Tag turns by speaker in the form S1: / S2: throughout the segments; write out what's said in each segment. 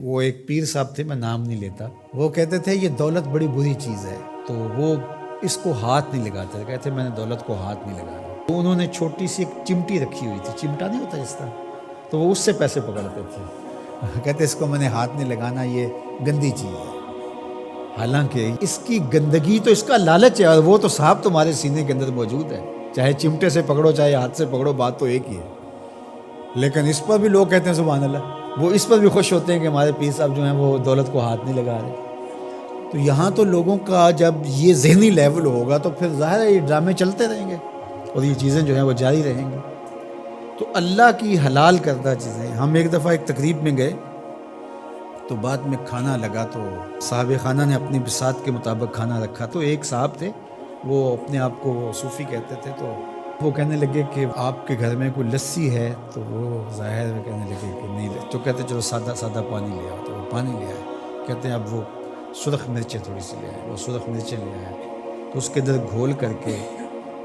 S1: وہ ایک پیر صاحب تھے، میں نام نہیں لیتا، وہ کہتے تھے یہ دولت بڑی بری چیز ہے، تو وہ اس کو ہاتھ نہیں لگاتے تھے، کہتے میں نے دولت کو ہاتھ نہیں لگانا۔ تو انہوں نے چھوٹی سی ایک چمٹی رکھی ہوئی تھی، چمٹا نہیں ہوتا جس طرح، تو وہ اس سے پیسے پکڑتے تھے، کہتے اس کو میں نے ہاتھ نہیں لگانا، یہ گندی چیز ہے۔ حالانکہ اس کی گندگی تو اس کا لالچ ہے، اور وہ تو صاحب تمہارے سینے کے اندر موجود ہے، چاہے چمٹے سے پکڑو چاہے ہاتھ سے پکڑو، بات تو ایک ہی ہے۔ لیکن اس پر بھی لوگ کہتے ہیں سبحان اللہ، وہ اس پر بھی خوش ہوتے ہیں کہ ہمارے پیر صاحب جو ہیں وہ دولت کو ہاتھ نہیں لگا رہے۔ تو یہاں تو لوگوں کا جب یہ ذہنی لیول ہوگا تو پھر ظاہر ہے یہ ڈرامے چلتے رہیں گے اور یہ چیزیں جو ہیں وہ جاری رہیں گی۔ تو اللہ کی حلال کردہ چیزیں، ہم ایک دفعہ ایک تقریب میں گئے تو بعد میں کھانا لگا، تو صاحب خانہ نے اپنی بساط کے مطابق کھانا رکھا، تو ایک صاحب تھے وہ اپنے آپ کو صوفی کہتے تھے، تو وہ کہنے لگے کہ آپ کے گھر میں کوئی لسی ہے، تو وہ ظاہر میں کہنے لگے کہ نہیں، تو کہتے چلو سادہ سادہ پانی لے آؤ، تو وہ پانی لے آئے، کہتے ہیں اب وہ سرخ مرچیں تھوڑی سی لے آئے، وہ سرخ مرچیں لے آئے، تو اس کے اندر گھول کر کے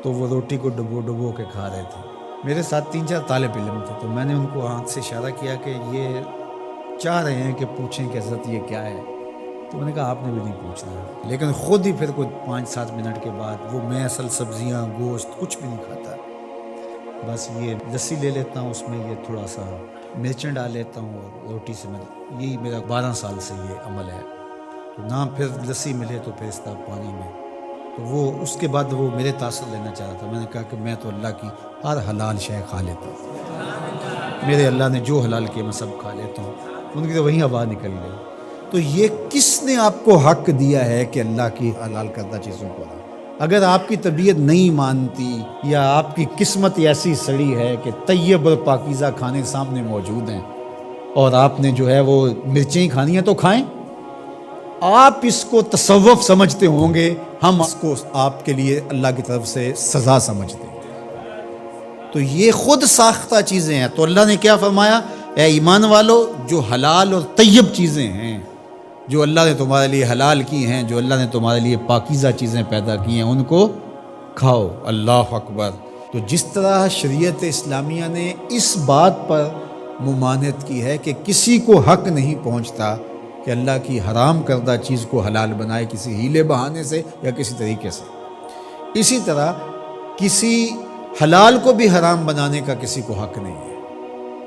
S1: تو وہ روٹی کو ڈبو کے کھا رہے تھے۔ میرے ساتھ 3-4 طالب علم تھے، تو میں نے ان کو ہاتھ سے اشارہ کیا کہ یہ چاہ رہے ہیں کہ پوچھیں کہ حضرت یہ کیا ہے، تو میں نے کہا آپ نے بھی نہیں پوچھنا، لیکن خود ہی پھر کوئی 5-7 منٹ کے بعد وہ میں اصل سبزیاں گوشت کچھ بھی نہیں کھاتا، بس یہ لسی لے لیتا ہوں، اس میں یہ تھوڑا سا مرچیں ڈال لیتا ہوں اور روٹی سے میں، یہی میرا 12 سال سے یہ عمل ہے، تو نہ پھر لسی ملے تو پھر اس طرح پانی میں۔ تو وہ اس کے بعد وہ میرے تاثر لینا چاہ رہا تھا، میں نے کہا کہ میں تو اللہ کی ہر حلال شے کھا لیتا ہوں، میرے اللہ نے جو حلال کیا میں سب کھا لیتا ہوں، ان کی تو وہیں ہوا نکل گئی۔ تو یہ کس نے آپ کو حق دیا ہے کہ اللہ کی حلال کردہ چیزوں کو؟ اگر آپ کی طبیعت نہیں مانتی یا آپ کی قسمت ایسی سڑی ہے کہ طیب اور پاکیزہ کھانے سامنے موجود ہیں اور آپ نے جو ہے وہ مرچیں ہی کھانی ہیں تو کھائیں، آپ اس کو تصوف سمجھتے ہوں گے، ہم اس کو آپ کے لیے اللہ کی طرف سے سزا سمجھتے ہیں۔ تو یہ خود ساختہ چیزیں ہیں، تو اللہ نے کیا فرمایا؟ اے ایمان والو، جو حلال اور طیب چیزیں ہیں، جو اللہ نے تمہارے لیے حلال کی ہیں، جو اللہ نے تمہارے لیے پاکیزہ چیزیں پیدا کی ہیں، ان کو کھاؤ۔ اللہ اکبر۔ تو جس طرح شریعت اسلامیہ نے اس بات پر ممانعت کی ہے کہ کسی کو حق نہیں پہنچتا کہ اللہ کی حرام کردہ چیز کو حلال بنائے کسی ہیلے بہانے سے یا کسی طریقے سے، اسی طرح کسی حلال کو بھی حرام بنانے کا کسی کو حق نہیں ہے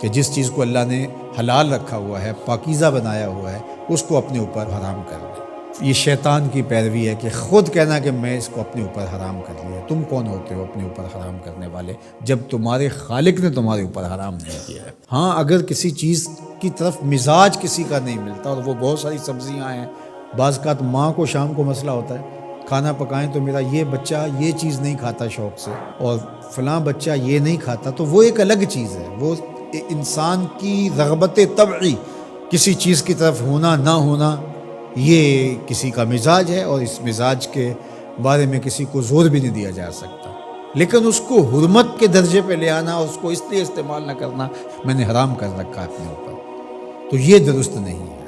S1: کہ جس چیز کو اللہ نے حلال رکھا ہوا ہے، پاکیزہ بنایا ہوا ہے، اس کو اپنے اوپر حرام کر دے۔ یہ شیطان کی پیروی ہے کہ خود کہنا کہ میں اس کو اپنے اوپر حرام کر لیا۔ تم کون ہوتے ہو اپنے اوپر حرام کرنے والے، جب تمہارے خالق نے تمہارے اوپر حرام نہیں کیا ہے؟ ہاں، اگر کسی چیز کی طرف مزاج کسی کا نہیں ملتا، اور وہ بہت ساری سبزیاں ہیں، بعض اوقات ماں کو شام کو مسئلہ ہوتا ہے کھانا پکائیں تو میرا یہ بچہ یہ چیز نہیں کھاتا شوق سے، اور فلاں بچہ یہ نہیں کھاتا، تو وہ ایک الگ چیز ہے، وہ انسان کی رغبت طبعی کسی چیز کی طرف ہونا نہ ہونا، یہ کسی کا مزاج ہے، اور اس مزاج کے بارے میں کسی کو زور بھی نہیں دیا جا سکتا، لیکن اس کو حرمت کے درجے پہ لے آنا، اس کو اس لیے استعمال نہ کرنا میں نے حرام کر رکھا ہے اپنے اوپر، تو یہ درست نہیں ہے۔